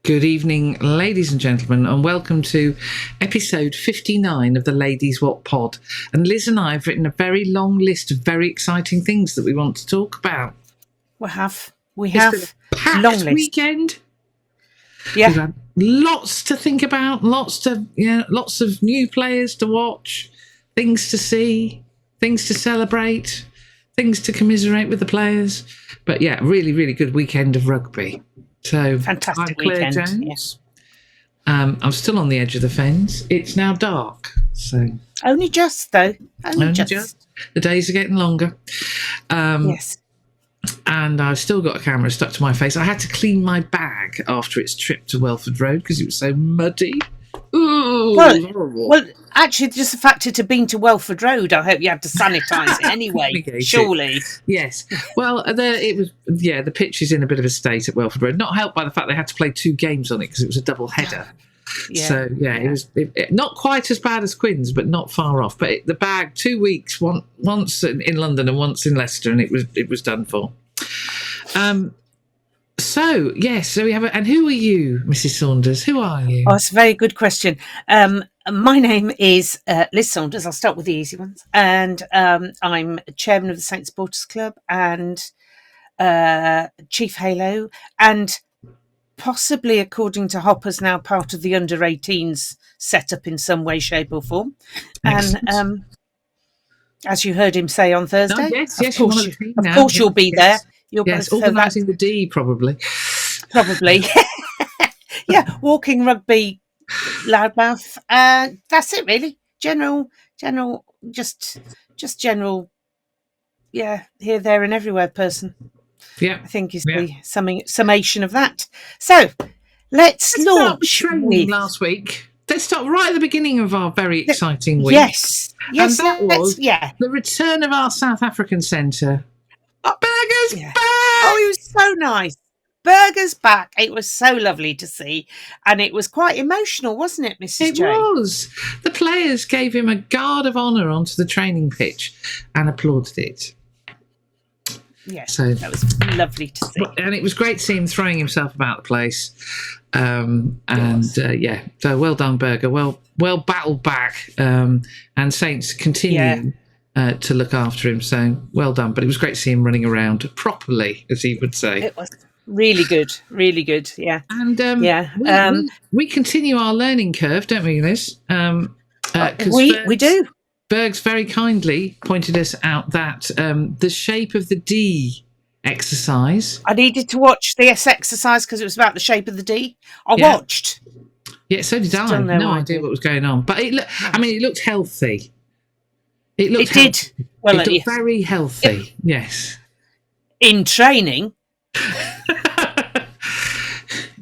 Good evening, ladies and gentlemen, and welcome to episode 59 of the Ladies Wot Pod. And Liz and I have written a very long list of very exciting things that we want to talk about. We have It's been a packed long list. weekend. Yeah, We've had lots to think about, lots of new players to watch, things to see, things to celebrate, things to commiserate with the players. But yeah, really, really good weekend of rugby. So fantastic I'm Claire weekend. Jones. Yeah. I'm still on the edge of the fence. It's now dark, so Only just though. Only just. The days are getting longer. Yes. And I've still got a camera stuck to my face. I had to clean my bag after its trip to Welford Road because it was so muddy. Ooh, well, actually, just the fact it had been to Welford Road, I hope you had to sanitise it anyway. Surely. Yes. Well, the pitch is in a bit of a state at Welford Road, not helped by the fact they had to play 2 games on it because it was a double header. Yeah. So it was not quite as bad as Quinn's, but not far off. But the bag, 2 weeks, once in London and once in Leicester, and it was done for. So we have. And who are you, Mrs. Saunders? Who are you? Oh, it's a very good question. My name is Liz Saunders. I'll start with the easy ones, and I'm chairman of the Saint Supporters Club and Chief Halo, and possibly, according to Hopper's, now part of the under-18s setup in some way, shape, or form. Excellent. And as you heard him say on Thursday, yes, of course you'll be there. You're organising the D, probably. Yeah, walking rugby, loudmouth. That's it, really. General, just general. Yeah, here, there, and everywhere person. Yeah, I think is the summation of that. So let's launch training last week. Let's start right at the beginning of our very exciting week. Yes, and that was the return of our South African centre. Burger's back! Oh, it was so nice. Burger's back. It was so lovely to see. And it was quite emotional, wasn't it, Mrs. J? It was. The players gave him a guard of honour onto the training pitch and applauded it. Yes, so that was lovely to see. And it was great to see him throwing himself about the place. So well done, Burger. Well battled back. And Saints continuing to look after him. So well done. But it was great to see him running around properly, as he would say. It was really good. Really good. Yeah. And we continue our learning curve, don't we, Liz? We do. Berg's very kindly pointed us out that the shape of the D exercise. I needed to watch the S exercise because it was about the shape of the D. I watched. Yeah, so did I. No idea what was going on, but it looked healthy. It did. Well, it looked very healthy. Yes. In training.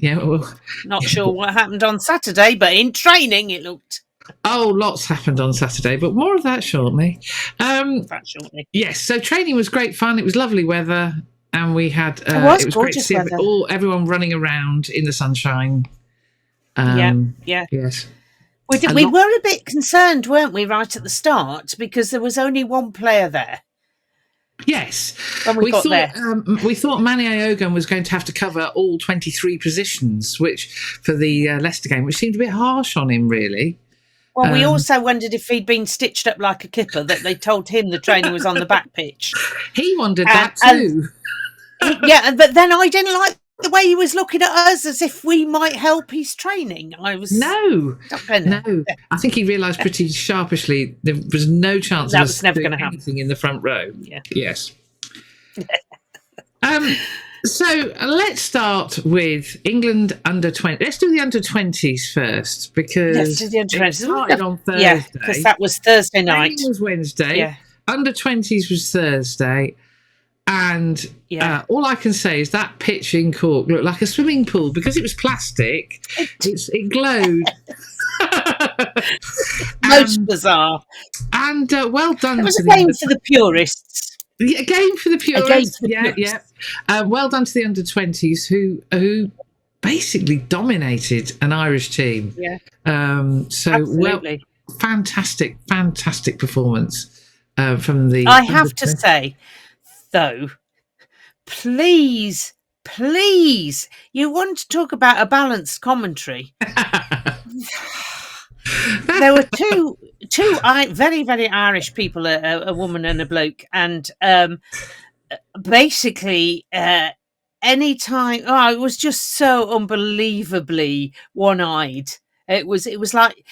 Not sure what happened on Saturday, but in training it looked. Oh, lots happened on Saturday, but more of that shortly. Yes, so training was great fun. It was lovely weather, and we had it was great to see everyone running around in the sunshine. Yes. We were a bit concerned, weren't we, right at the start, because there was only one player there. Yes, we thought Manny Ayogun was going to have to cover all 23 positions, which for the Leicester game, which seemed a bit harsh on him, really. Well, we also wondered if he'd been stitched up like a kipper, that they told him the training was on the back pitch. He wondered that too. But then I didn't like the way he was looking at us as if we might help his training. No. I think he realised pretty sharpishly there was no chance of us doing anything in the front row. Yeah. Yes. So let's start with England under 20. Let's do the under 20s first because it started on Thursday. Yeah, because that was Thursday night. Training was Wednesday. Yeah. Under 20s was Thursday. And all I can say is that pitch in Cork looked like a swimming pool because it was plastic. It glowed. Most bizarre. And well done. It was a game for the purists. A game for the purists. Well done to the under 20s who basically dominated an Irish team. Yeah. Absolutely. Fantastic performance from the. I have to say, though, please please. You want to talk about a balanced commentary? There were two very, very Irish people, a woman and a bloke, and basically anytime, it was just so unbelievably one-eyed. It was like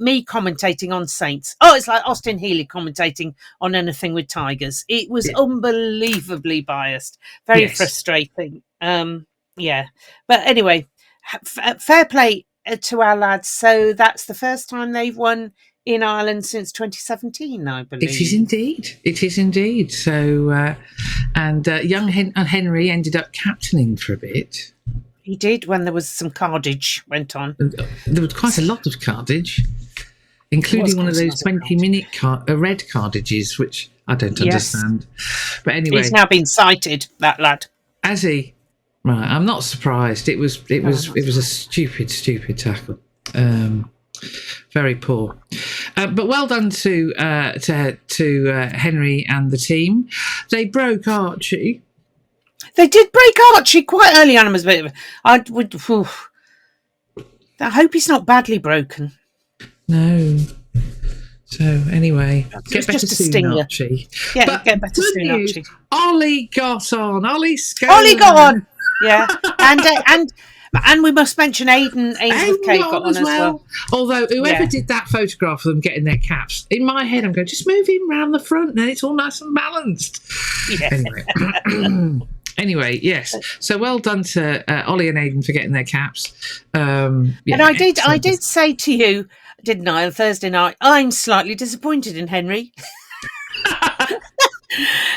me commentating on Saints. It's like Austin Healey commentating on anything with Tigers. It was unbelievably biased, very frustrating. But anyway, fair play to our lads. So that's the first time they've won in Ireland since 2017, I believe. It is indeed. So, young Henry ended up captaining for a bit. He did, when there was some cardage went on. There was quite a lot of cardage, including one of those 20-minute red cardages, which I don't understand. But anyway, he's now been cited, that lad. Has he? Right, I'm not surprised. It was a stupid tackle. Very poor. But well done to Henry and the team. They broke Archie. They did break Archie quite early on. I hope he's not badly broken. No. So anyway, get better just a soon, stinger. Archie. Yeah, get better soon, Archie. Ollie got on. Ollie got on. Yeah, and we must mention Aidan Ainsworth-Kay got on as well. Although whoever did that photograph of them getting their caps, in my head I'm going, just move him round the front, and it's all nice and balanced. Yeah. Anyway, yes. So well done to Ollie and Aidan for getting their caps. And I did say to you, didn't I, on Thursday night, I'm slightly disappointed in Henry.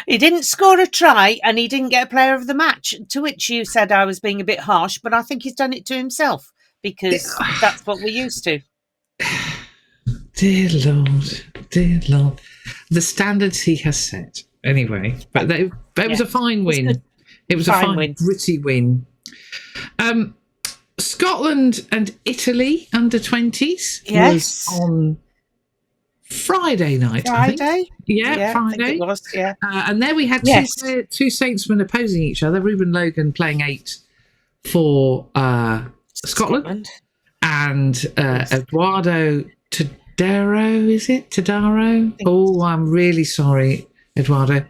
He didn't score a try and he didn't get a player of the match, to which you said I was being a bit harsh, but I think he's done it to himself because that's what we're used to. Dear Lord. The standards he has set. Anyway, but it was a fine win. It was a fine, gritty win. Scotland and Italy under 20s was on Friday night. I think. Yeah, Friday. I think it was, and there we had two Saintsmen opposing each other. Ruben Logan playing 8 for Scotland. And Eduardo Tadaro, is it? Tadaro? Oh, I'm really sorry, Eduardo.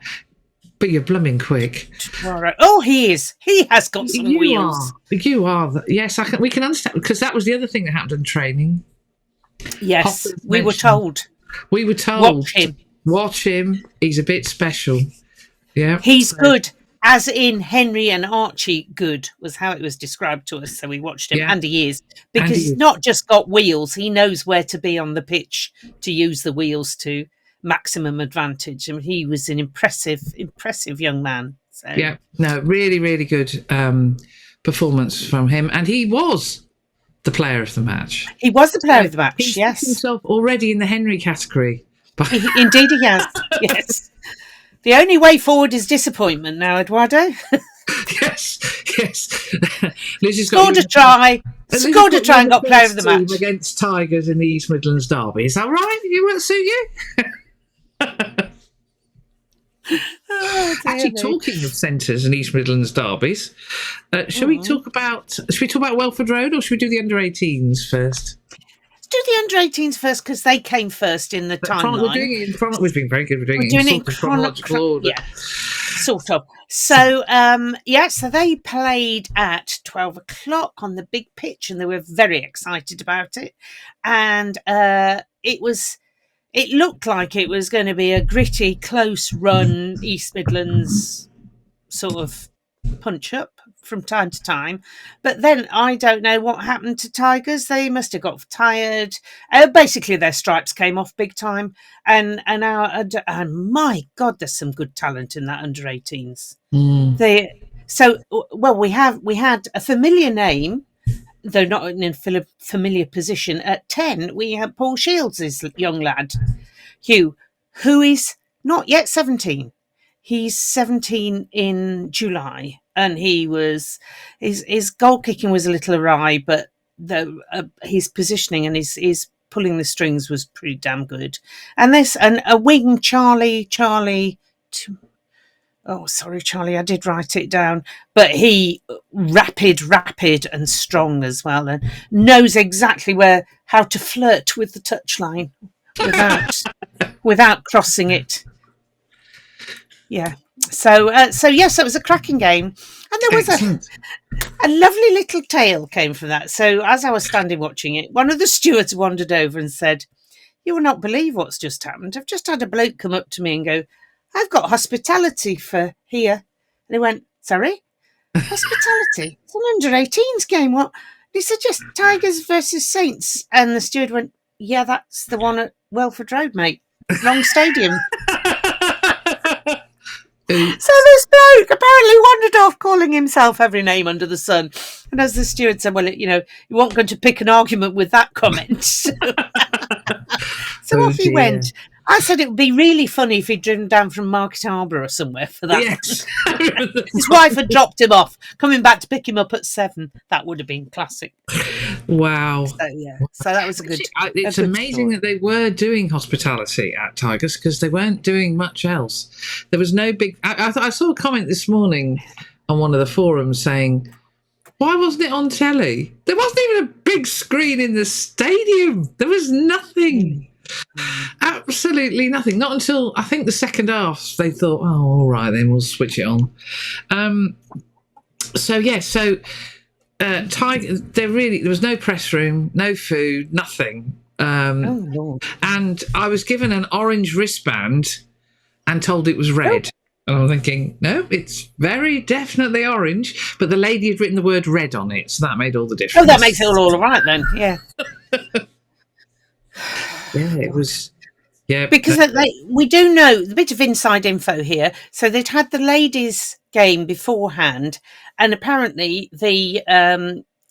But you're blooming quick. Oh, he is. He has got some wheels. You are. Yes, we can understand, because that was the other thing that happened in training. Yes, we were told. Watch him. He's a bit special. Yeah. He's good. As in Henry and Archie good was how it was described to us. So we watched him, and he is. Because he's not just got wheels, he knows where to be on the pitch to use the wheels to maximum advantage. I mean, he was an impressive young man. So. Yeah, no, really, really good performance from him. And he was the player of the match. He was the player of the match, He's put himself already in the Henry category. Indeed he has, yes. The only way forward is disappointment now, Eduardo. Yes. Scored a try and got player of the match. Against Tigers in the East Midlands derby. Is that right? It won't suit you? Actually, talking of centres and East Midlands derbies, should we talk about Welford Road, or should we do the under-18s first? Let's do the under-18s first, because they came first in the timeline. We're doing it in chronological. We've been very good. We're doing it in chronological order. Yeah, sort of. So, so they played at 12 o'clock on the big pitch, and they were very excited about it. And it looked like it was going to be a gritty, close run, East Midlands sort of punch up from time to time. But then I don't know what happened to Tigers. They must have got tired. Basically, their stripes came off big time. And my God, there's some good talent in that under 18s. We had a familiar name, though not in a familiar position. At 10, we had Paul Shields, this young lad, Hugh, who is not yet 17. He's 17 in July, and his goal kicking was a little awry, but his positioning and his pulling the strings was pretty damn good. And a wing, Charlie. Oh, sorry, Charlie, I did write it down. But he rapid and strong as well, and knows exactly how to flirt with the touchline without crossing it. Yeah. So yes, it was a cracking game, and there was a lovely little tale came from that. So as I was standing watching it, one of the stewards wandered over and said, "You will not believe what's just happened. I've just had a bloke come up to me and go, 'I've got hospitality for here.'" And he went, "Sorry? Hospitality? It's an under-18s game. What?" He said, "Just Tigers versus Saints." And the steward went, "Yeah, that's the one at Welford Road, mate. Wrong stadium." So this bloke apparently wandered off calling himself every name under the sun. And as the steward said, "Well, you weren't going to pick an argument with that comment." So off he went. I said it would be really funny if he'd driven down from Market Harbour or somewhere for that. Yes. His wife had dropped him off, coming back to pick him up at 7. That would have been classic. Wow. So that was a good. It's amazing that they were doing hospitality at Tigers, because they weren't doing much else. There was no big. I saw a comment this morning on one of the forums saying, "Why wasn't it on telly? There wasn't even a big screen in the stadium. There was nothing." Absolutely nothing. Not until I think the second half they thought, "Oh, all right, then we'll switch it on." Tiger. There was no press room, no food, nothing. Lord. And I was given an orange wristband and told it was red. And I'm thinking, no, it's very definitely orange. But the lady had written the word red on it, so that made all the difference. Oh, that makes it all right then. Yeah. Yeah, it was. Yeah, because we do know a bit of inside info here. So they'd had the ladies' game beforehand, and apparently their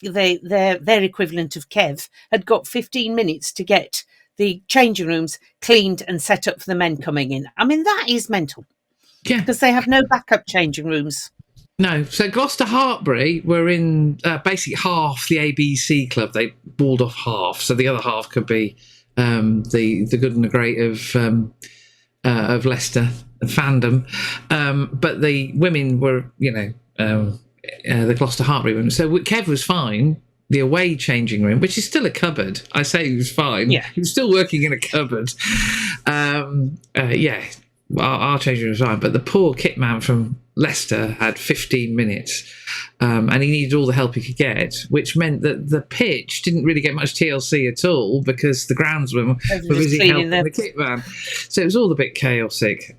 equivalent of Kev had got 15 minutes to get the changing rooms cleaned and set up for the men coming in. I mean, that is mental. Yeah, because they have no backup changing rooms. No, so Gloucester Hartbury were in basically half the ABC club. They balled off half, so the other half could be the good and the great of Leicester fandom, but the women were, the Gloucester Hartbury women. So Kev was fine. The away changing room, which is still a cupboard. I say he was fine. Yeah, he was still working in a cupboard. Our changing room was fine, but the poor kit man from Leicester had 15 minutes, and he needed all the help he could get, which meant that the pitch didn't really get much TLC at all because the groundsmen were busy helping the kit man. So it was all a bit chaotic.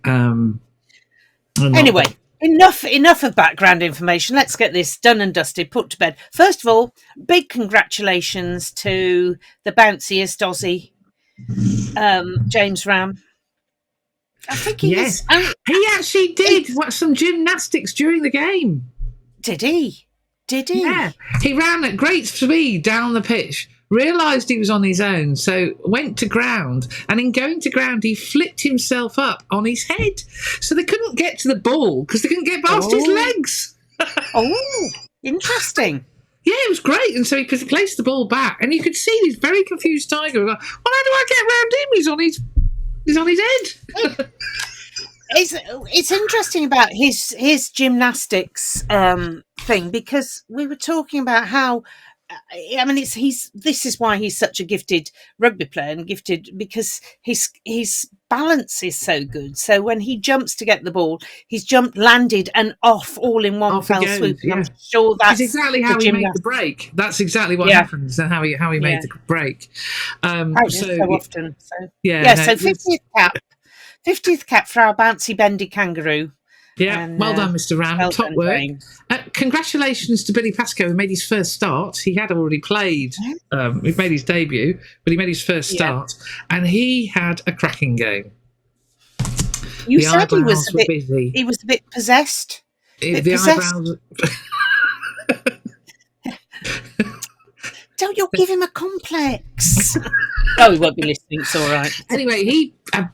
Anyway, enough of background information. Let's get this done and dusted, put to bed. First of all, big congratulations to the bounciest Aussie, James Ram. I think he actually did some gymnastics during the game. Did he? Yeah. He ran at great speed down the pitch, realised he was on his own, so went to ground, and in going to ground, he flipped himself up on his head. So they couldn't get to the ball because they couldn't get past his legs. Oh, interesting. Yeah, it was great. And so he placed the ball back, and you could see this very confused Tiger going, "Well, how do I get around him? He's on his head." It's interesting about his gymnastics thing, because we were talking about how this is why he's such a gifted rugby player, and gifted because his balance is so good. So when he jumps to get the ball, he's jumped, landed, and off all in one fell swoop. Yeah. I'm sure that's exactly how he made the break. That's exactly what happens, and how he made the break. So often. So so 50th cap for our bouncy bendy kangaroo. Yeah, well done, Mr. Ram. Top work. Congratulations to Billy Pascoe, who made his first start. He had already played. He made his debut, but he made his first start, and he had a cracking game. You said he was a bit possessed. Eyebrows. Don't you give him a complex? Oh, he won't be listening. It's all right. Anyway, he and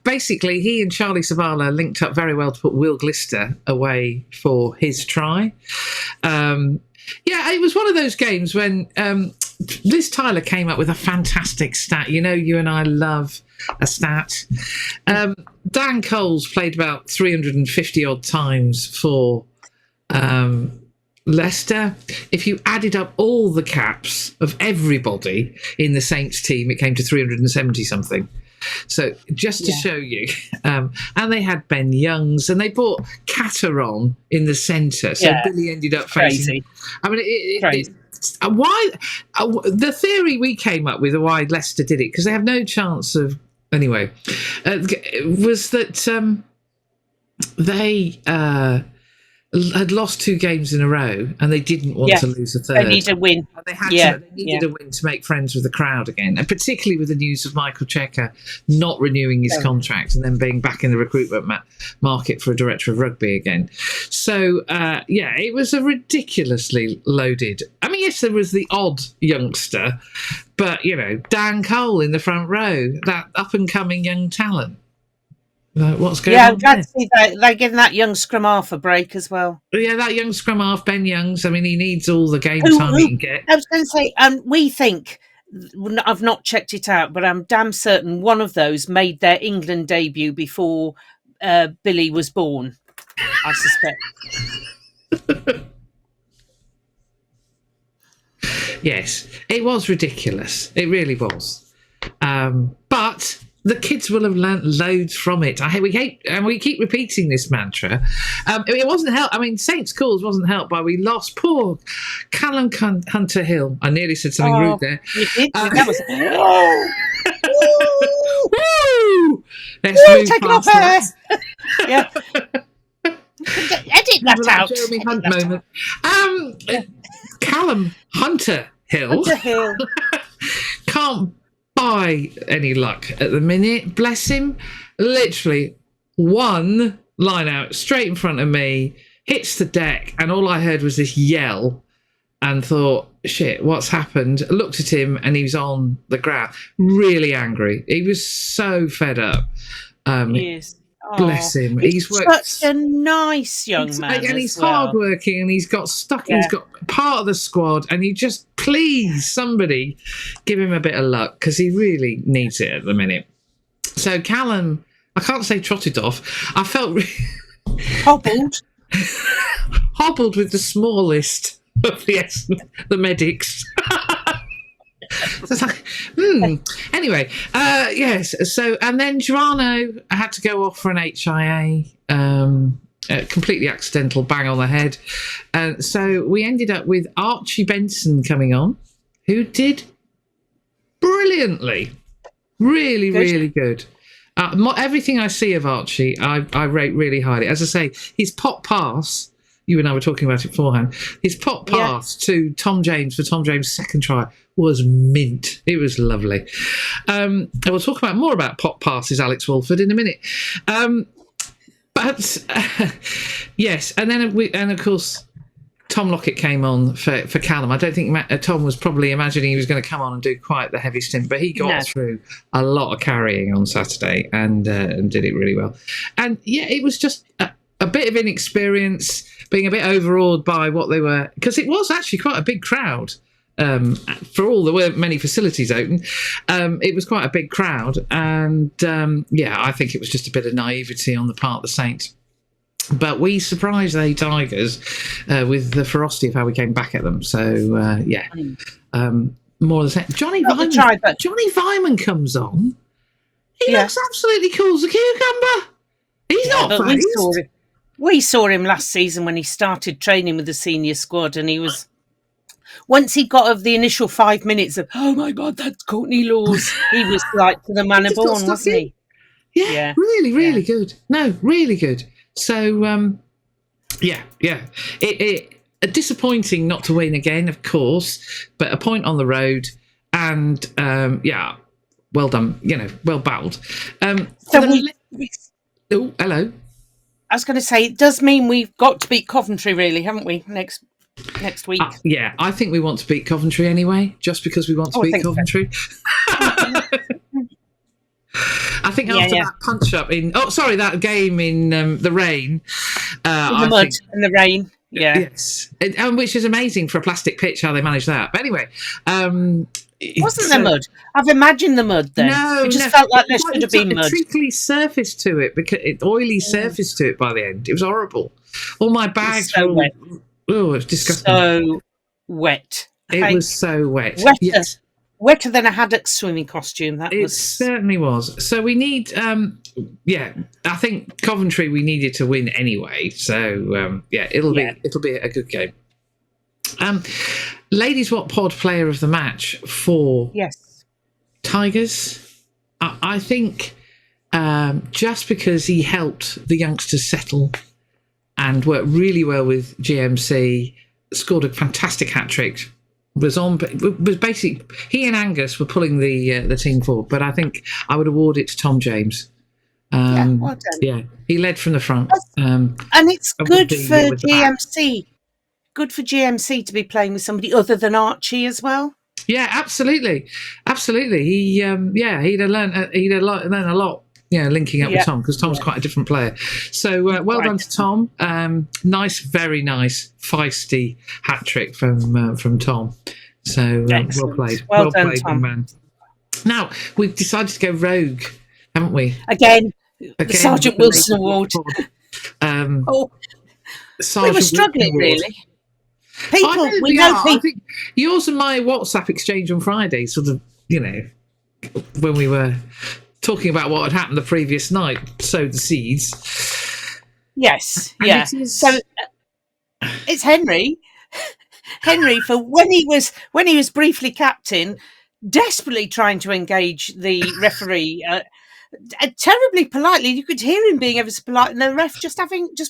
Charlie Savala linked up very well to put Will Glister away for his try. It was one of those games when Liz Tyler came up with a fantastic stat. You know, you and I love a stat. Dan Coles played about 350 odd times for Leicester. If you added up all the caps of everybody in the Saints team, it came to 370 something. So just to show you, and they had Ben Youngs, and they brought Cateron in the centre. So Billy ended up facing. I mean, why? The theory we came up with why Leicester did it, because they have no chance of anyway, was that they had lost 2 games in a row, and they didn't want to lose a third. They needed a win. They needed a win to make friends with the crowd again, and particularly with the news of Michael Checker not renewing his contract and then being back in the recruitment market for a director of rugby again. So, it was a ridiculously loaded. I mean, yes, there was the odd youngster, but, Dan Cole in the front row, that up-and-coming young talent. What's going on? Yeah, I'm glad to see that they're giving that young scrum half a break as well. Yeah, that young scrum half, Ben Youngs. I mean, he needs all the game time he can get. I was going to say, we think, I've not checked it out, but I'm damn certain one of those made their England debut before Billy was born, I suspect. Yes, it was ridiculous. It really was. But the kids will have learnt loads from it. We keep repeating this mantra. It wasn't helped. I mean, Saints Calls wasn't helped by we lost poor Callum Hunter Hill. I nearly said something rude there. You did. That was. Woo! Let's move take past it that. Yeah. Edit that out. Jeremy Hunt moment. Callum Hunter Hill. Can't buy any luck at the minute. Bless him. Literally one line out straight in front of me, hits the deck, and all I heard was this yell and thought, shit, what's happened? Looked at him and he was on the ground, really angry. He was so fed up. Yes. Bless him. He's such a nice young man. And he's hardworking, and he's got stuck. Yeah. He's got part of the squad, and you just, please, somebody give him a bit of luck, because he really needs it at the minute. So Callum, I can't say trotted off. I felt hobbled with the smallest of the medics. It's like, Anyway, yes. So, and then Geronimo had to go off for an HIA, completely accidental bang on the head. So we ended up with Archie Benson coming on, who did brilliantly, really good. Everything I see of Archie, I rate really highly. As I say, his pop pass. You and I were talking about it beforehand. His pop pass to Tom James for Tom James' second try was mint. It was lovely. And we'll talk more about pop passes, Alex Walford, in a minute. Yes, and then of course Tom Lockett came on for Callum. I don't think Tom was probably imagining he was going to come on and do quite the heavy stint, but he got through a lot of carrying on Saturday and did it really well. And it was just a bit of inexperience, being a bit overawed by what they were, because it was actually quite a big crowd. For all there weren't many facilities open, it was quite a big crowd, and I think it was just a bit of naivety on the part of the Saints. But we surprised the Tigers with the ferocity of how we came back at them. So more of the same. Johnny Vyman comes on. He looks absolutely cool as a cucumber. He's not phased. We saw him last season when he started training with the senior squad, and he was. Once he got of the initial 5 minutes of, oh my God, that's Courtney Laws, he was like to the manner born, wasn't he? Yeah, really good. No, really good. So, it disappointing not to win again, of course, but a point on the road, and well done. Well battled. Oh, hello. I was going to say, it does mean we've got to beat Coventry, really, haven't we? Next week. I think we want to beat Coventry anyway, just because we want to beat Coventry. So. I think after that punch up that game in the rain. In the mud and the rain. Yeah. Yes. Which is amazing for a plastic pitch, how they managed that. But anyway, Wasn't there mud? I've imagined the mud then. No, it just felt like there should have been a mud. treacly surface to it, because oily surface to it by the end. It was horrible. All my bags were wet. Oh, it's disgusting. So wet. It was so wet. Wetter than a haddock swimming costume. It certainly was. So we need, I think Coventry we needed to win anyway. So it'll be a good game. Ladies Wot Pod Player of the Match for Tigers. I think just because he helped the youngsters settle and worked really well with GMC, scored a fantastic hat trick. Was basically he and Angus were pulling the team forward, but I think I would award it to Tom James. Well done. Yeah, he led from the front, and it's good for GMC. Good for GMC to be playing with somebody other than Archie as well. Yeah, absolutely. He he'd have learned a lot. Yeah, linking up with Tom, because Tom's quite a different player. So well done to Tom. Very nice, feisty hat trick from Tom. So well played. Well done, Tom. Man. Now, we've decided to go rogue, haven't we? Again the Sgt Wilson Award. We were struggling, really. People, I think yours and my WhatsApp exchange on Friday sort of, when we were talking about what had happened the previous night, sowed the seeds. Yes, and So it's Henry. Henry, for when he was briefly captain, desperately trying to engage the referee, terribly politely. You could hear him being ever so polite, and the ref just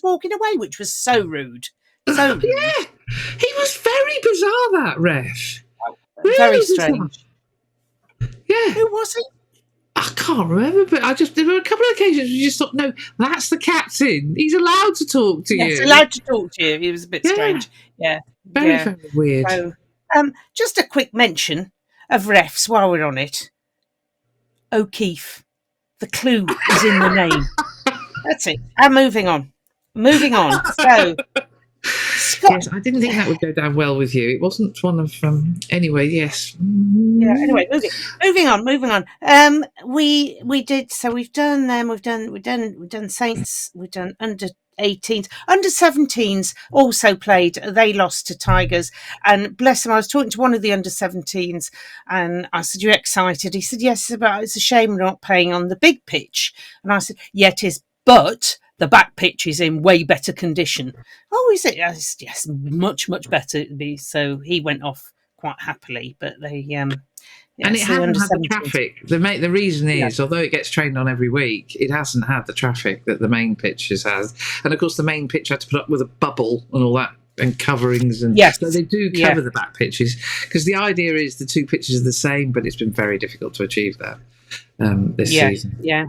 walking away, which was so rude. So rude. Yeah, he was very bizarre. That ref, really very strange. Yeah, who was he? I can't remember, but there were a couple of occasions we just thought, no, that's the captain. He's allowed to talk to you. He's allowed to talk to you. He was a bit strange. Yeah. Very weird. So, just a quick mention of refs while we're on it. O'Keefe. The clue is in the name. That's it. And moving on. So, Scott. Yes, I didn't think that would go down well with you. It wasn't one of anyway. Yes. Yeah. Anyway, moving on. We did. So we've done them. We've done Saints. We've done under 18s, under 17s. Also played. They lost to Tigers, and bless him. I was talking to one of the under 17s, and I said, "You're excited?" He said, "Yes, it's a shame we're not playing on the big pitch." And I said, "Yeah, it is, but the back pitch is in way better condition." Oh, is it? Yes, much better. So he went off quite happily, but they and it hasn't had the traffic. The reason is, although it gets trained on every week, it hasn't had the traffic that the main pitches has. And of course, the main pitch had to put up with a bubble and all that, and coverings, and so they do cover the back pitches, because the idea is the two pitches are the same, but it's been very difficult to achieve that this season. Yeah.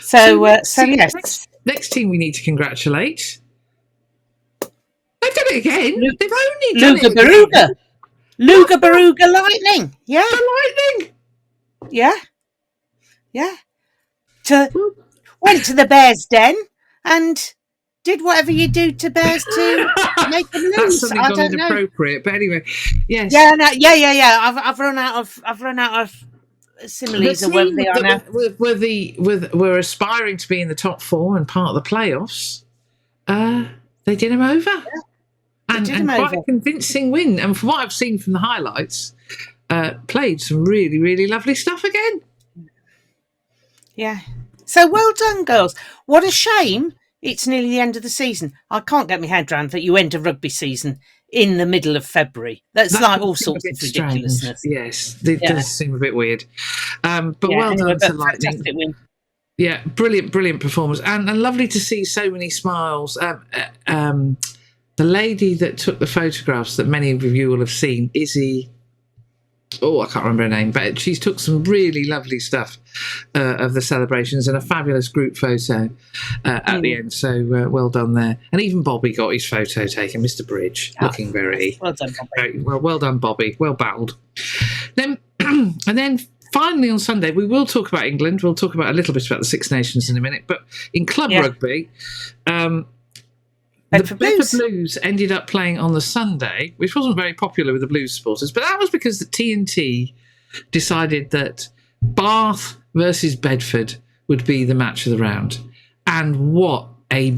So yes. Next team we need to congratulate. They've done it again. They've only done it again. Luga Baruga Lightning. Yeah. The Lightning. Yeah. Went to the Bears' den and did whatever you do to bears to make them lose. That's something I don't inappropriate, but anyway, yes. Yeah. I've run out of similes of where they are now. We're aspiring to be in the top four and part of the playoffs. They did him over. Yeah. And quite a convincing win. And from what I've seen from the highlights, played some really, really lovely stuff again. Yeah. So well done, girls. What a shame it's nearly the end of the season. I can't get my head around that you end a rugby season in the middle of February. That's like all sorts of ridiculousness. Yes, it does seem a bit weird. But well done to Lightning. Win. Yeah, brilliant performance. And lovely to see so many smiles. The lady that took the photographs that many of you will have seen, Izzy, I can't remember her name, but she's took some really lovely stuff of the celebrations and a fabulous group photo at the end. So well done there. And even Bobby got his photo taken, Mr. Bridge, looking very... Well done, Bobby. Well done, Bobby. Well battled. And then finally on Sunday, we will talk about England. We'll talk about a little bit about the Six Nations in a minute. But in club rugby... The Bedford Blues ended up playing on the Sunday, which wasn't very popular with the Blues supporters, but that was because the TNT decided that Bath versus Bedford would be the match of the round. And what a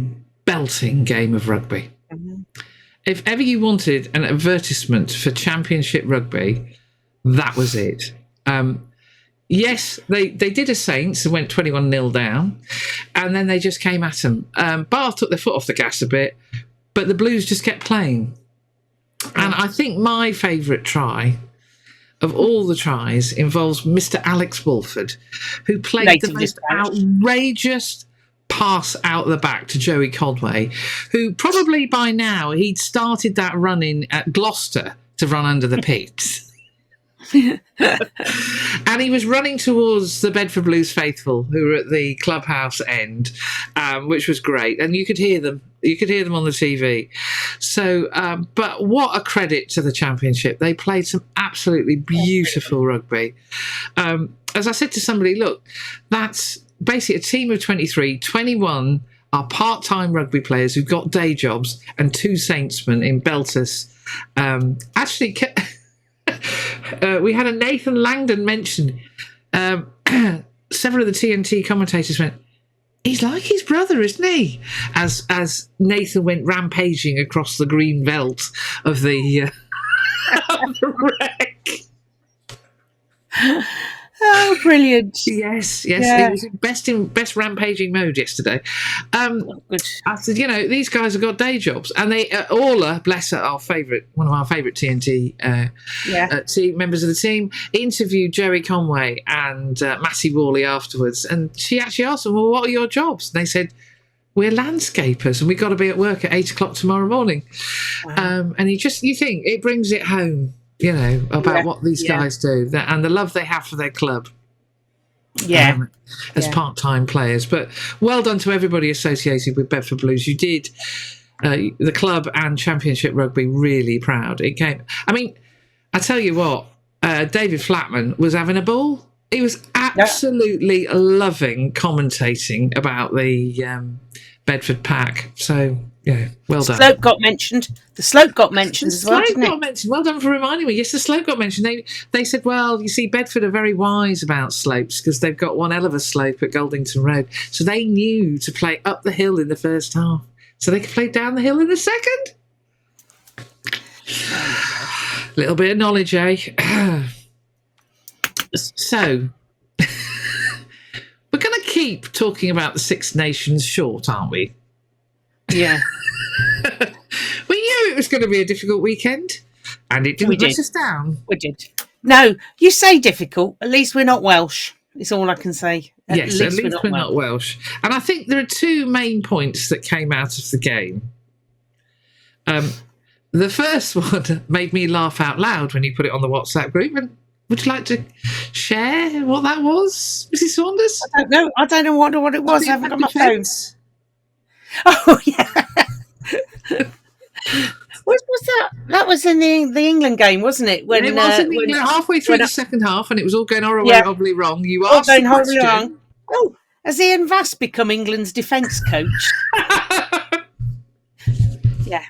belting game of rugby. Mm-hmm. If ever you wanted an advertisement for Championship rugby, that was it. Yes, they did a Saints and went 21-0 down, and then they just came at them. Bath took their foot off the gas a bit, but the Blues just kept playing. And I think my favourite try of all the tries involves Mr. Alex Walford, who played the most outrageous pass out the back to Joey Conway, who probably by now he'd started that running at Gloucester to run under the pits. And he was running towards the Bedford Blues faithful who were at the clubhouse end, which was great, and you could hear them on the TV. So but what a credit to the Championship. They played some absolutely beautiful rugby. As I said to somebody, look, that's basically a team of 23, 21 are part-time rugby players who've got day jobs, and 2 Saintsmen in Beltus. Actually, we had a Nathan Langdon mention. Several of the TNT commentators went, he's like his brother, isn't he? As Nathan went rampaging across the green veldt of the, of the wreck. Oh, brilliant! Yes, yeah. He was in best rampaging mode yesterday. Good. I said, these guys have got day jobs, and they Orla, bless her, one of our favourite TNT team members of the team, interviewed Joey Conway and Matty Worley afterwards, and she actually asked them, "Well, what are your jobs?" And they said, "We're landscapers, and we've got to be at work at 8 o'clock tomorrow morning." Wow. And you think it brings it home. About what these guys do and the love they have for their club as part-time players. But well done to everybody associated with Bedford Blues. You did the club and Championship rugby really proud. It came. I mean, I tell you what, David Flatman was having a ball. He was absolutely loving commentating about the Bedford pack. So, well done. The slope got mentioned. As well, didn't it? Well done for reminding me. Yes, the slope got mentioned. They said, well, you see, Bedford are very wise about slopes because they've got one hell of a slope at Goldington Road. So they knew to play up the hill in the first half. So they could play down the hill in the second. Little bit of knowledge, eh? So, we're going to keep talking about the Six Nations short, aren't we? Yeah. We knew it was going to be a difficult weekend, and it didn't let us down. We did. No, you say difficult. At least we're not Welsh. It's all I can say. At least we're not Welsh. And I think there are 2 main points that came out of the game. The first one made me laugh out loud when you put it on the WhatsApp group. And would you like to share what that was, Mrs. Saunders? I don't know what it was. I haven't got my phone. Oh, yeah. What was that? That was in the England game, wasn't it? When it was halfway through the second half, and it was all going horribly wrong. You asked the question. Wrong. Oh, has Ian Vass become England's defence coach? Yeah.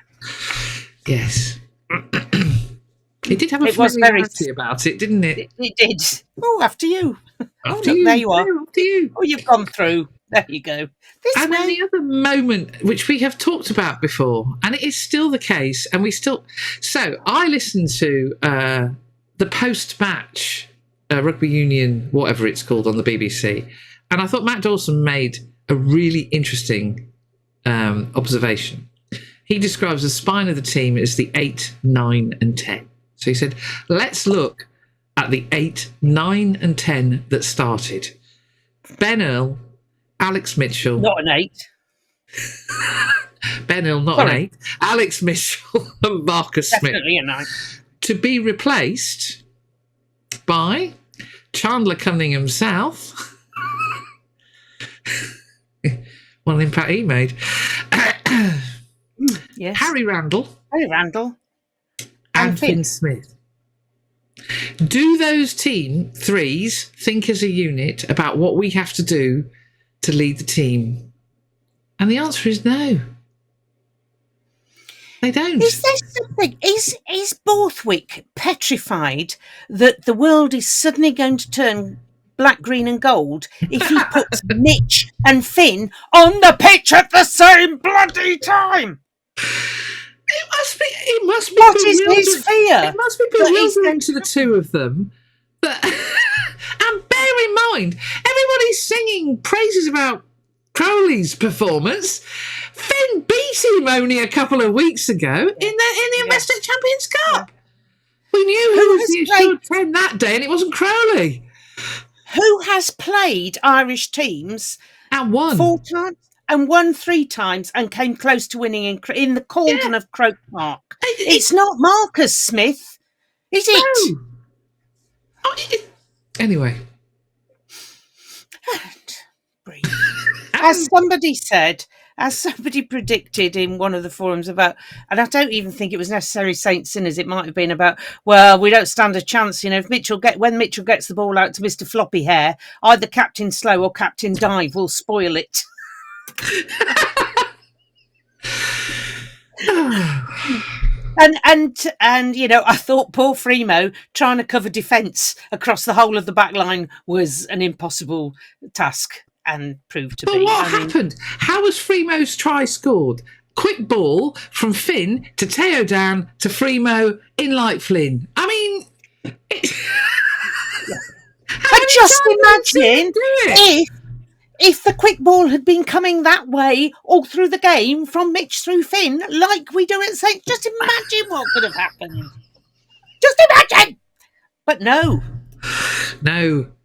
Yes. It did have a familiarity about it, didn't it? It did. Oh, after you. There you are. After you. Oh, you've gone through. There you go. Then the other moment, which we have talked about before, and it is still the case, and So I listened to the post-match rugby union, whatever it's called, on the BBC, and I thought Matt Dawson made a really interesting observation. He describes the spine of the team as the 8, 9 and 10. So he said, let's look at the 8, 9 and 10 that started. Ben Earl, Alex Mitchell. Not an 8. Ben Earl, not an 8. Alex Mitchell and Marcus Smith. Definitely a 9. To be replaced by Chandler Cunningham South. What an impact he made. Yes. Harry Randall. And Finn Smith. Do those team 3s think as a unit about what we have to do to lead the team? And the answer is no. They don't. Is there something? Is Borthwick petrified that the world is suddenly going to turn black, green, and gold if he puts Mitch and Finn on the pitch at the same bloody time? It must be. What is his fear? It must be bewildering to the two of them. And bear in mind, everybody's singing praises about Crowley's performance. Finn beat him only a couple of weeks ago in the Investec Champions Cup. We knew who was the assured 10 that day, and it wasn't Crowley. Who has played Irish teams and won 4 times and won 3 times and came close to winning in the Cauldron of Croke Park? It's not Marcus Smith, is it? No. Anyway. As somebody predicted in one of the forums about, and I don't even think it was necessarily Saint Sinners, it might have been about, well, we don't stand a chance, if when Mitchell gets the ball out to Mr. Floppy Hair, either Captain Slow or Captain Dive will spoil it. And I thought Paul Fremo trying to cover defence across the whole of the back line was an impossible task. And proved to be. But what happened? How was Fremo's try scored? Quick ball from Finn to Teo down to Fremo in like Flynn. I mean, just imagine if the quick ball had been coming that way all through the game from Mitch through Finn, like we do at St. Just imagine what could have happened. Just imagine. But no,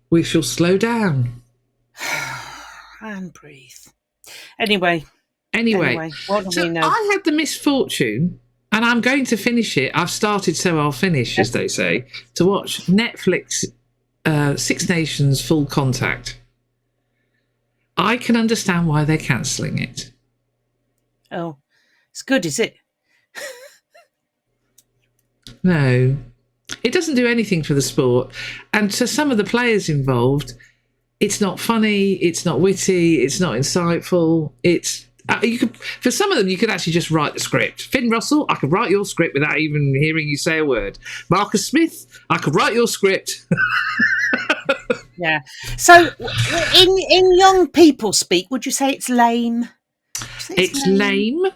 we shall slow down. And breathe. Anyway, what do we know? I had the misfortune, and I'm going to finish it. I've started, so I'll finish, as they say, to watch Netflix Six Nations Full Contact. I can understand why they're cancelling it. Oh, it's good, is it? No, it doesn't do anything for the sport. And to some of the players involved, it's not funny, it's not witty, it's not insightful. It's for some of them, you could actually just write the script. Finn Russell, I could write your script without even hearing you say a word. Marcus Smith, I could write your script. Yeah. So, in young people speak, would you say it's lame? It's lame,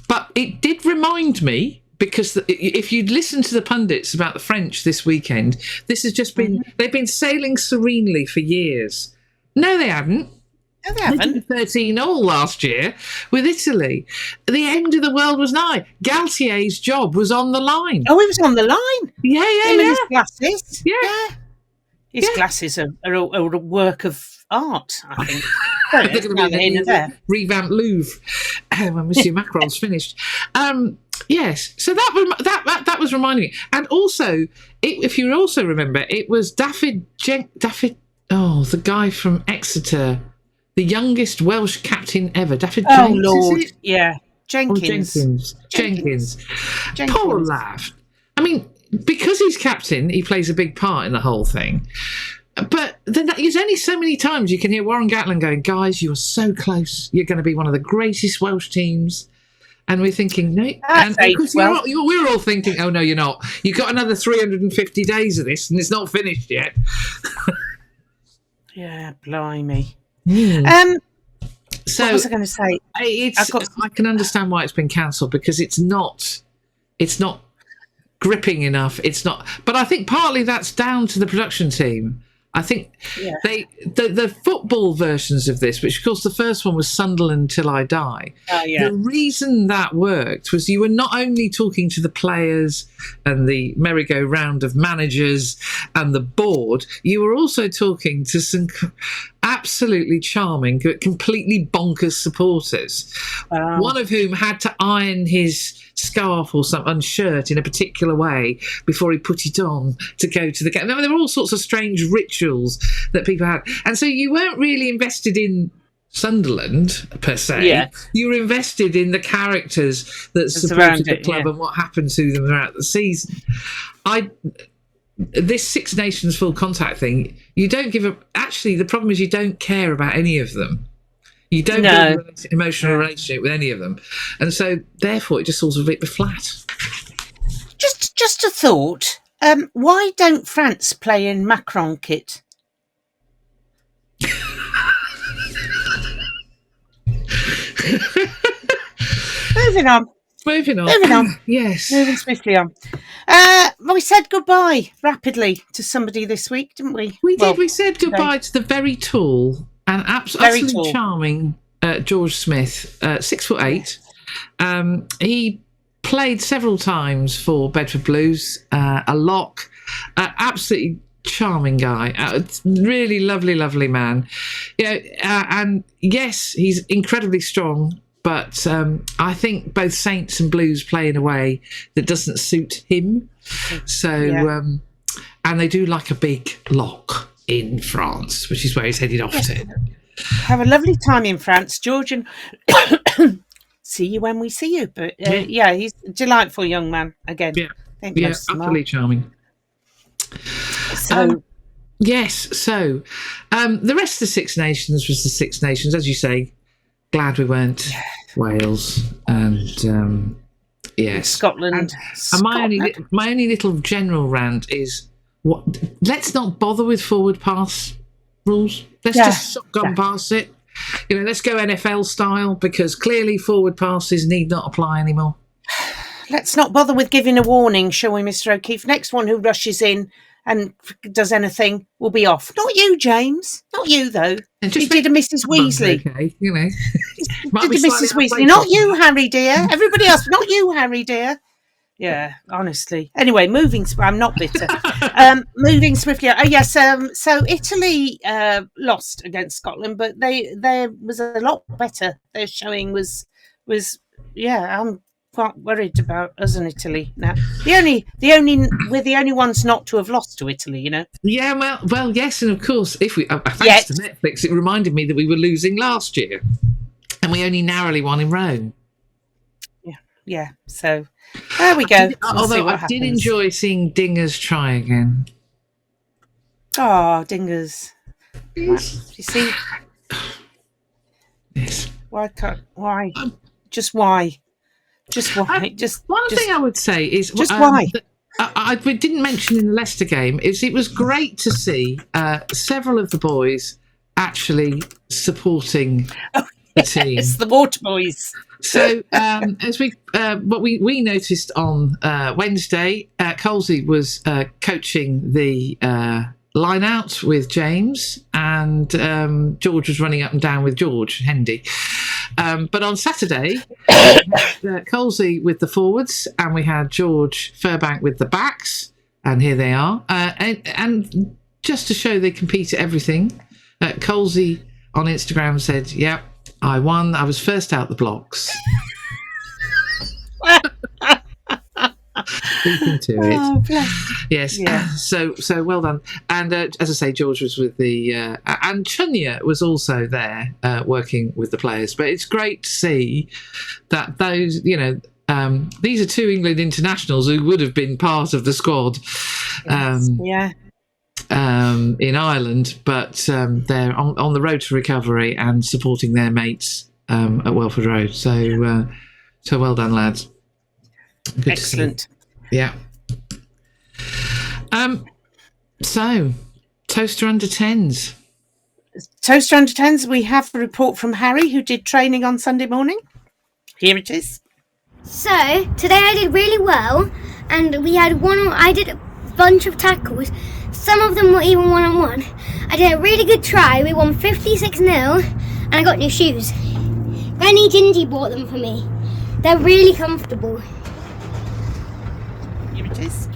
but it did remind me. Because if you'd listened to the pundits about the French this weekend, this has just been, they've been sailing serenely for years. No, they haven't. No, they haven't. 13-all last year with Italy. The end of the world was nigh. Galtier's job was on the line. Oh, he was on the line? Yeah. His glasses? Yeah. His glasses are a work of art, I think. Revamped Louvre when Monsieur Macron's finished. Yes, so that was reminding me, and also, if you also remember, it was Daffyd. The guy from Exeter, the youngest Welsh captain ever, Daffyd. Oh Lord, yeah, Jenkins. Poor lad. I mean, because he's captain, he plays a big part in the whole thing. But then there's only so many times you can hear Warren Gatland going, "Guys, you are so close. You're going to be one of the greatest Welsh teams." And we're thinking, no. And we're all thinking, oh, no, you're not. You've got another 350 days of this, and it's not finished yet. Yeah, blimey. So, what was I going to say? I can understand why it's been cancelled, because it's not gripping enough. It's not. But I think partly that's down to the production team. I think the football versions of this, which of course the first one was Sunderland Till I Die. The reason that worked was you were not only talking to the players and the merry-go-round of managers and the board, you were also talking to some absolutely charming, completely bonkers supporters. One of whom had to iron his scarf or some shirt in a particular way before he put it on to go to the game. There were all sorts of strange rituals that people had, and so you weren't really invested in Sunderland per se. Yeah. You were invested in the characters that supported the club and what happened to them throughout the season. This Six Nations Full Contact thing, you don't give a. Actually, the problem is you don't care about any of them. You don't build an emotional relationship with any of them, and so therefore it just falls a bit flat. Just a thought. Why don't France play in Macron kit? Moving on. Yes. Moving swiftly on. We said goodbye rapidly to somebody this week, didn't we? We did. We said goodbye to the very tall and absolutely charming George Smith, 6'8". He played several times for Bedford Blues, a lock, absolutely charming guy, really lovely man. And yes, he's incredibly strong. But I think both Saints and Blues play in a way that doesn't suit him. So, and they do like a big lock in France, which is where he's headed off to. Have a lovely time in France, George, and see you when we see you. But he's a delightful young man again. Yeah, utterly charming. So, the rest of the Six Nations was the Six Nations, as you say. Glad we weren't Wales and Scotland. And my only little general rant is let's not bother with forward pass rules. Let's just shotgun past it. Let's go NFL style, because clearly forward passes need not apply anymore. Let's not bother with giving a warning, shall we, Mr. O'Keefe? Next one who rushes in and does anything will be off. Not you, James. Not you, though. You did a Mrs. Weasley. Okay, did a Mrs. Weasley. Not you, Harry, dear. Everybody else, not you, Harry, dear. Yeah, honestly. Anyway, I'm not bitter. Moving swiftly. So Italy lost against Scotland, but they was a lot better. Their showing was I'm quite worried about us and Italy now. We're the only ones not to have lost to Italy, Yeah, well, yes, and of course, if we thanks to Netflix, it reminded me that we were losing last year, and we only narrowly won in Rome. Yeah. So there we go. Although I did enjoy seeing Dingers try again. Oh, Dingers! Yes. You see? Yes. Why? Just why? Just why? One thing I would say is just why. We didn't mention in the Leicester game is it was great to see several of the boys actually supporting the team. It's the Water Boys. So as what we noticed on Wednesday, Colsey was coaching the line out with James, and George was running up and down with George Hendy. But on Saturday, we had Colsey with the forwards, and we had George Furbank with the backs, and here they are. And just to show they compete at everything, Colsey on Instagram said, "Yep, I won. I was first out the blocks." Speaking to it. Oh, bless. Yes. Yeah. So well done. And as I say, George was with the and Chunya was also there working with the players. But it's great to see that those, these are two England internationals who would have been part of the squad. In Ireland, but they're on the road to recovery and supporting their mates at Welford Road. So well done, lads. Good. Excellent. Yeah. So, Toaster under 10s. Toaster under 10s, we have a report from Harry, who did training on Sunday morning. Here it is. So, today I did really well, and I did a bunch of tackles. Some of them were even one-on-one. I did a really good try. We won 56-0, and I got new shoes. Granny Gingy bought them for me. They're really comfortable. Here it is.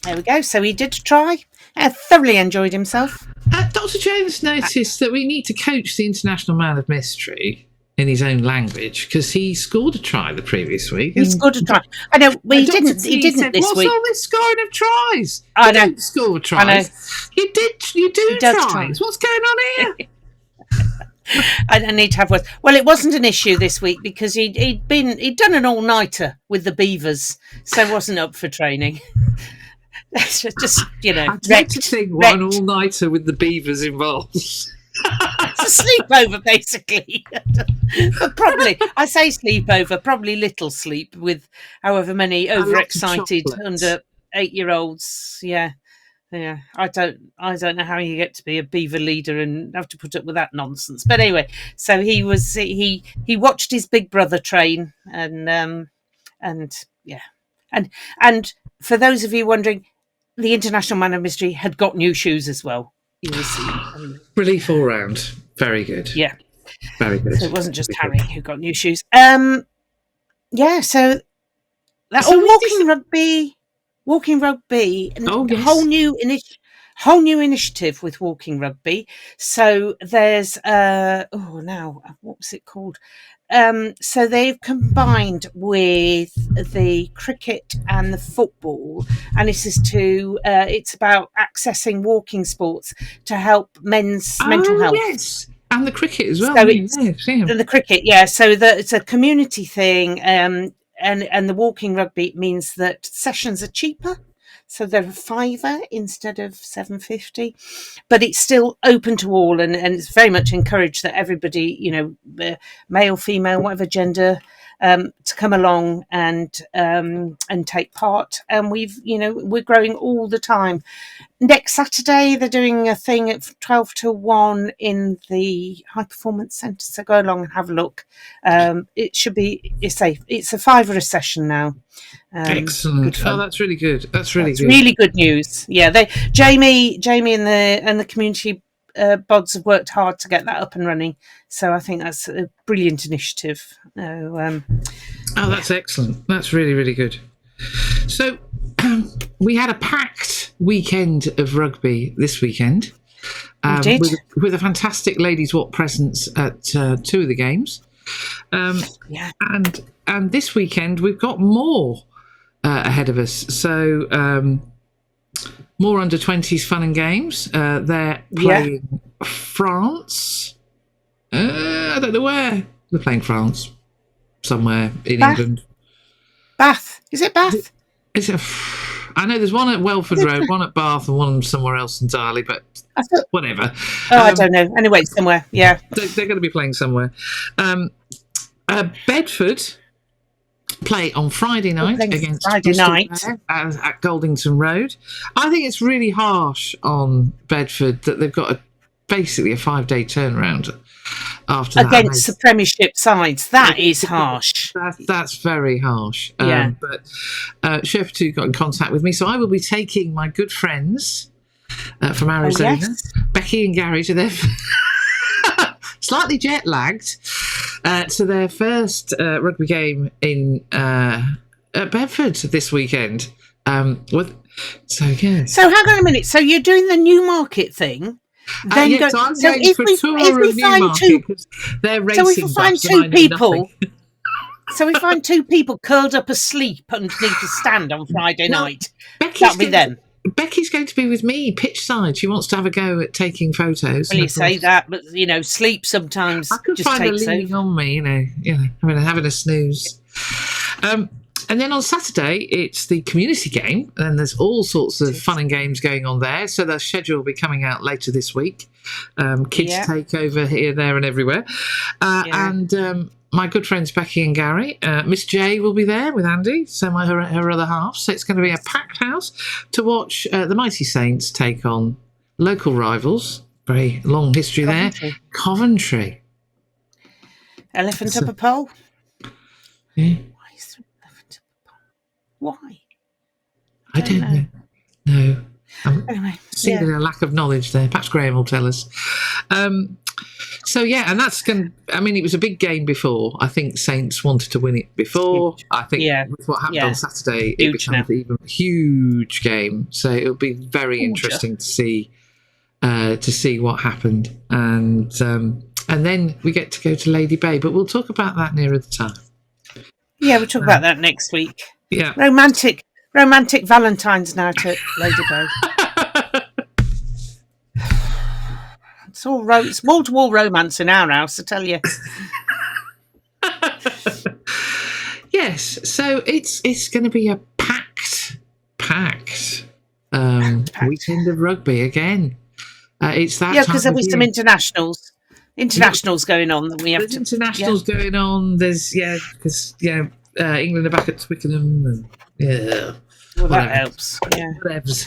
There we go. So he did try. Thoroughly enjoyed himself. Dr. Jones noticed that we need to coach the International Man of Mystery in his own language, because he scored a try the previous week. He scored a try. I know, but he didn't this What's week. What's all this scoring of tries? I know. You don't score tries. I know. You do tries. Try. What's going on here? I need to have words. Well, it wasn't an issue this week because he'd done an all-nighter with the Beavers, so wasn't up for training. Just, I'd like to think one all-nighter with the beavers involved. It's a sleepover, basically. But probably, I say sleepover, probably little sleep with however many overexcited under 8-year-olds. Yeah. I don't know how you get to be a beaver leader and have to put up with that nonsense. But anyway, so he watched his big brother train, and for those of you wondering, the International Man of Mystery had got new shoes as well. You will see. Relief all round. Very good. Yeah. Very good. So it wasn't just Harry who got new shoes. So that Walking Rugby, yes. whole new initiative with Walking Rugby. So there's what was it called? So they've combined with the cricket and the football, and this is it's about accessing walking sports to help men's mental health. Yes, and the cricket as well. So the cricket, yeah. So it's a community thing, and the Walking Rugby means that sessions are cheaper. So they're £5 instead of £7.50, but it's still open to all, and it's very much encouraged that everybody, male, female, whatever gender, to come along and take part. And we're growing all the time. Next Saturday they're doing a thing at 12 to 1 in the High Performance Centre. So go along and have a look. It's safe. It's a £5 a session now. Excellent. Oh, that's really good. That's good. Really good news. Yeah, Jamie and the community bods have worked hard to get that up and running. So I think that's a brilliant initiative. That's excellent. That's really, really good. So we had a packed weekend of rugby this weekend. We did. With a fantastic Ladies Wot presence at 2 of the games. And this weekend we've got more ahead of us. So more under 20s fun and games. They're playing France. I don't know where. They're playing France. Somewhere in England. Bath. Is it Bath? I know there's one at Welford Road, one at Bath, and one somewhere else entirely, but whatever. I don't know. Anyway, somewhere, yeah. They're going to be playing somewhere. Bedford play on Friday night against Bristol at Goldington Road. I think it's really harsh on Bedford that they've got basically a 5-day turnaround after that. Against the Premiership sides. That is harsh. That's very harsh. Yeah. But Sherpa 2 got in contact with me, so I will be taking my good friends from Arizona, Becky and Gary, to their slightly jet lagged to their first rugby game in at Bedford this weekend. So hang on a minute. So you're doing the Newmarket thing? Then if we find two people curled up asleep underneath a stand on Friday night, that'll be them. Becky's going to be with me pitch side. She wants to have a go at taking photos. Well, you say that, but sleep sometimes. I could just find her takes leaning on me, having a snooze. And then on Saturday, it's the community game, and there's all sorts of fun and games going on there. So the schedule will be coming out later this week. Kids take over here, there, and everywhere. And my good friends Becky and Gary, Miss J will be there with Andy, so her other half. So it's going to be a packed house to watch the Mighty Saints take on local rivals. Very long history there. Coventry. Elephant up a pole. Yeah. Why? I don't know. No. Anyway, seeing a lack of knowledge there. Perhaps Graham will tell us. And that's going to... I mean, it was a big game before. I think Saints wanted to win it before. I think with what happened on Saturday, it becomes an even huge game. So it'll be very interesting to see what happened. And then we get to go to Lady Bay. But we'll talk about that nearer the time. Yeah, we'll talk about that next week. Yeah. Romantic Valentine's night at Lady Bay. It's wall-to-wall romance in our house, I tell you. Yes, so it's going to be a packed weekend of rugby again. It's that because there'll be some internationals going on that we have There's to. internationals going on. There's because England are back at Twickenham and Well, that helps. Yeah. Whatevs.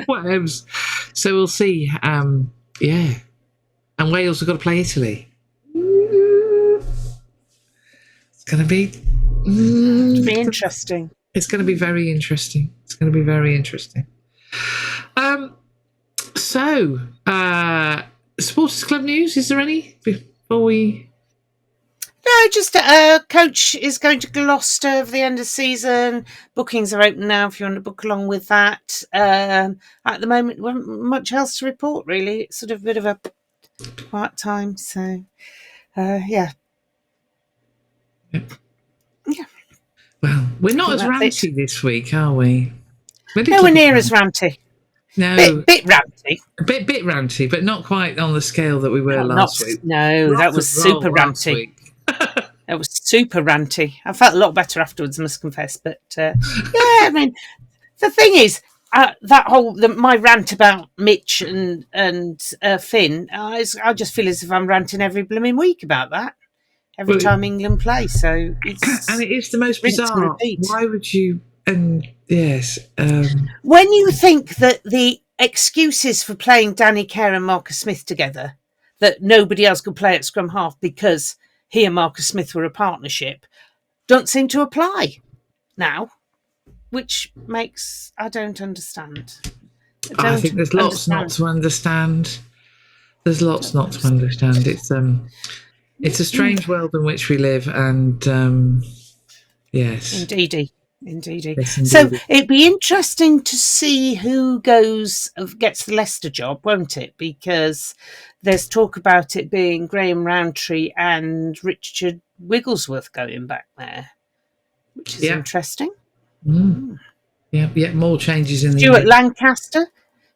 Whatevs. So we'll see. And Wales have got to play Italy. It's going to be interesting. It's going to be very interesting. So, Supporters Club news. Is there any before we? No, just coach is going to Gloucester over the end of the season. Bookings are open now if you want to book along with that. At the moment, there wasn't much else to report, really. It's sort of a bit of a quiet time. So, yeah. Well, we're not as ranty this week, are we? Nowhere near as ranty. No. Bit ranty. A bit ranty, but not quite on the scale that we were last week. No, that was super ranty. That was super ranty. I felt a lot better afterwards, I must confess. But I mean, the thing is, my rant about Mitch and Finn, I just feel as if I'm ranting every blooming week about that. Every time England play, so it's and it is the most bizarre. Why would you? Yes. When you think that the excuses for playing Danny Kerr and Marcus Smith together, that nobody else could play at scrum half because he and Marcus Smith were a partnership, don't seem to apply now, which makes I don't understand. I think there's lots not to understand. There's lots not to understand. It's a strange world in which we live, and yes, indeedy. Yes, so it'd be interesting to see who gets the Leicester job, won't it? Because there's talk about it being Graham Rowntree and Richard Wigglesworth going back there, which is interesting. Yeah, more changes in Stuart Lancaster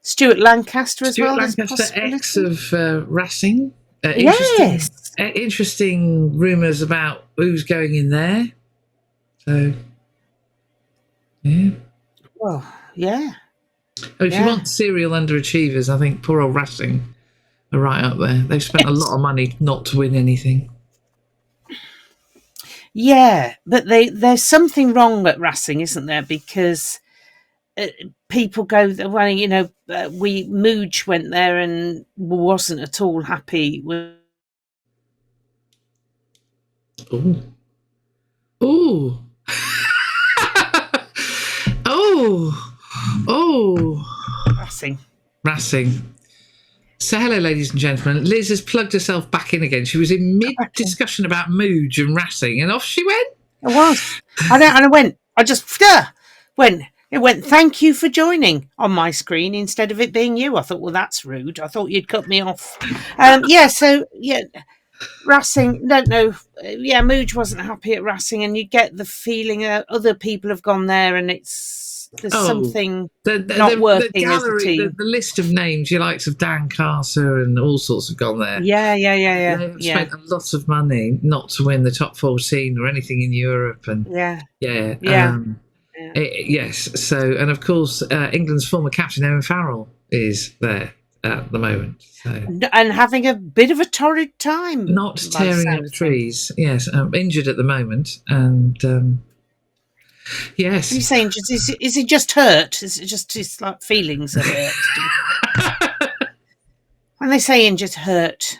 as well. Lancaster, ex of Racing. Yes. Interesting rumours about who's going in there. So, yeah. Well, yeah. If you want serial underachievers, I think poor old Racing are right up there. They've spent a lot of money not to win anything. Yeah, but there's something wrong at Racing, isn't there? Because people go, well, Mooge went there and wasn't at all happy with. Oh. Racing. So hello, ladies and gentlemen. Liz has plugged herself back in again. She was in mid-discussion about Mooge and Racing, and off she went. I was. I just went. It went, thank you for joining on my screen instead of it being you. I thought, well, that's rude. I thought you'd cut me off. Racing, don't know. Yeah, Mooge wasn't happy at Racing, and you get the feeling other people have gone there and there's something not working the gallery, as a team. The list of names, you likes of Dan Carter and all sorts have gone there. Yeah. They've spent a lot of money not to win the top 14 or anything in Europe. And yes. So, and of course, England's former captain, Owen Farrell, is there at the moment. So. And having a bit of a torrid time. Not tearing up trees. Yes, injured at the moment. And yes. What are you saying? Is he just hurt? Is it just his feelings are hurt? When they say injured, hurt.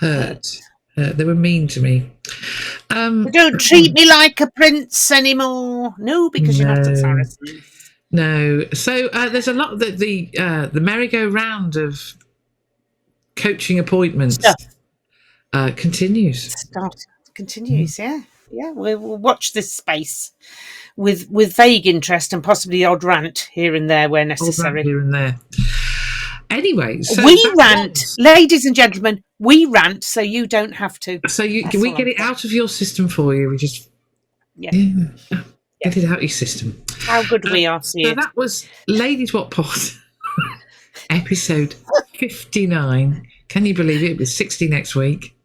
They were mean to me. Don't treat me like a prince anymore. No, because you're not a Saracen. No. So there's a lot that the merry-go-round of coaching appointments continues. Continues, yeah. We'll watch this space with vague interest and possibly the odd rant here and there where necessary. Here and there. Anyway, so we rant, ladies and gentlemen. We rant, so you don't have to. So we get it out of your system for you. We just get it out of your system. How good we are. So that was Ladies Wot Pod, episode 59. Can you believe it? It'll be 60 next week.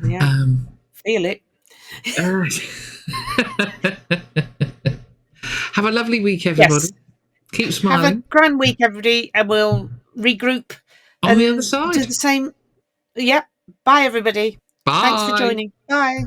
Yeah, feel it. Have a lovely week, everybody. Yes. Keep smiling. Have a grand week, everybody, and we'll regroup on the other side. Do the same. Yep. Bye, everybody. Bye. Thanks for joining. Bye.